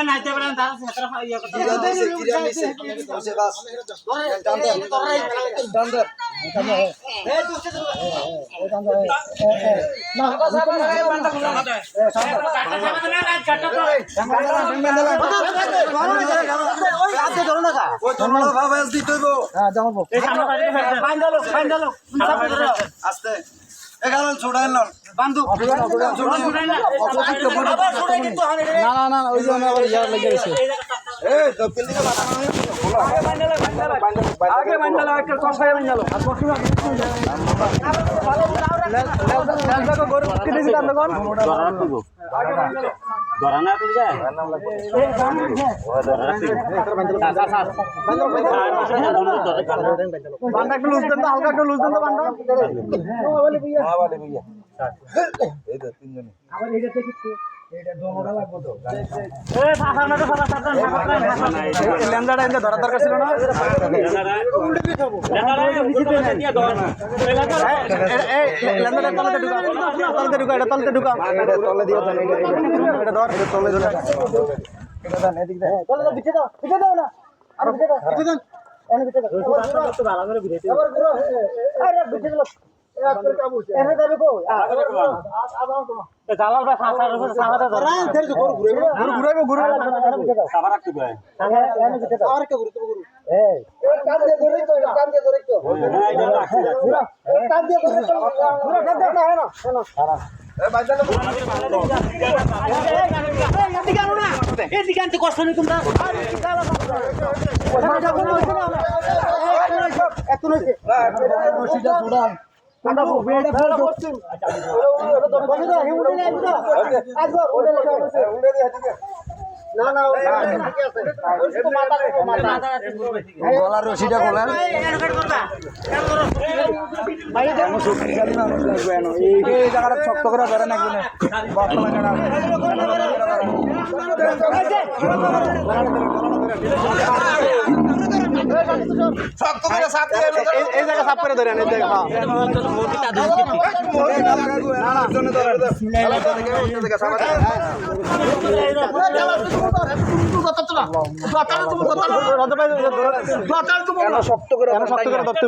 নাইতে পারেন তার সেটা ইয়া কথা জিরা নিছে বসে বাস ডান্ডার এ দুসে না বান্দা খোলা ওই হাতে ধরো না কা ওই ধরো না বাবা আজ দিতে হইবো হ্যাঁ জামাবো এই সামনে বাইন্দালো আস্তে এগাল ছোড়াই না বান্দু না ওই যে আবার ইয়ার লাগি আছে এই তো পিল্লি কা বাতা খোলা আগে বাইন্দালো একটা কষায় বাইন্দালো আর কষায় লালটা গরু কিনে দিতাম তখন আগে বাইন্দালো দরানা তুই যায় এই বান্দু ও দরানা বান্দা একটু লুজ দেন তো হালকা একটু লুজ দেন তো বান্দা বলে ভইয়া এই তো তিনজনে আবার এইটা থেকে এইটা দোনোটা লাগবে তো এই ফাসানাটা লেন্দাটা ইন্দা ধরা দরকার ছিল না লেন্দাটা দিয়ে ধর এই লেন্দাটা তলতে ঢুকা এটা তলতে ঢুকা এটা তলে দিও দেন এটা ধর এটা তলে ধরে এটা দেন এদিক দে তলে বিছে দাও না আর বিছে দাও এনে বিছে দাও তো ভালো করে বিছে আবার ঘুরো আরে বিছে দাও এক করে কাবু এনে দেবে কো আবার তো জালাল ভাই ফাসার উপরে সামাটা ধর ধরে তো ঘুরাইবো সাবা রাখতে ভাই এনে বিছে দাও আর কে ঘুরতে ঘুরু এই কান দিয়ে ধরে তো কান দিয়ে ধরে তো কান দিয়ে ধরে তো ঘুরা দেখ না হ্যাঁ না এ বাইদালে এদিকে আনো না এদিকে আনতে কষ্ট নেই তোমরা এত নইছে রশিদা জুড়ান আমরা বেড়ে ফেল করছি ওটা তো বসে দাও উড়ে না একবার উড়ে দিয়ে ঠিক আছে না ঠিক আছে ওই মাথা গলার রশিটা খোলেন ভাই দেখো শক্তিশালী মানুষ লাগবে এনো এই জায়গাটা শক্ত করে ধরে না কিনে বর্তমানে না শক্ত করে সাপ করে এই জায়গা সাপ করে ধরেন এই জায়গা হ্যাঁ মোটিটা ধরে না জন্য ধরে শক্ত করে ধরতে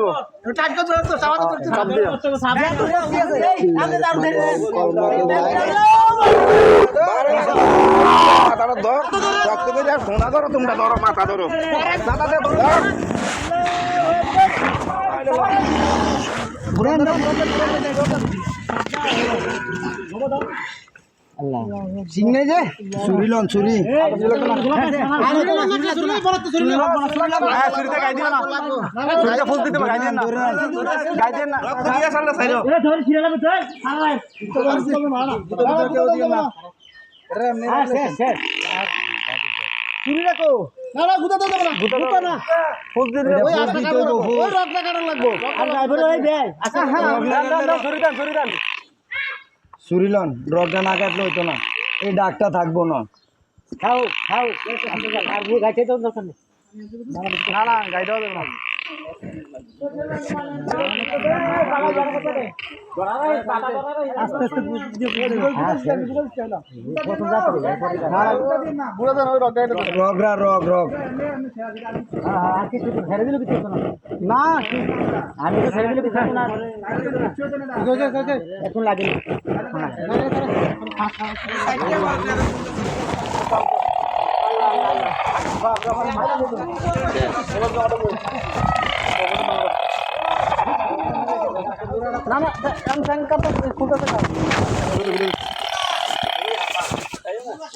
সোনা ধরো তোমরা ধরো মাথা ধরো সিং নেই যে চুরি লন চুরি চুরি রাখো না গুতা তো না গুতা না ফুল দিন ওই আটা কাটলো ওই রকটা কাটন লাগবো আর ড্রাইভার ওই দেয় আচ্ছা হ্যাঁ চুরি দেন সুরিলন রগটা না কাটলে হইতো না এই ডাকটা থাকবো না খাও আর গাইতে তো দরকার নেই না গাই দাও না আমি তো ছেড়ে দিলে কিছু না এখন লাগে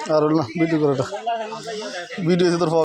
আর ভিডিও করাটা ভিডিও তোর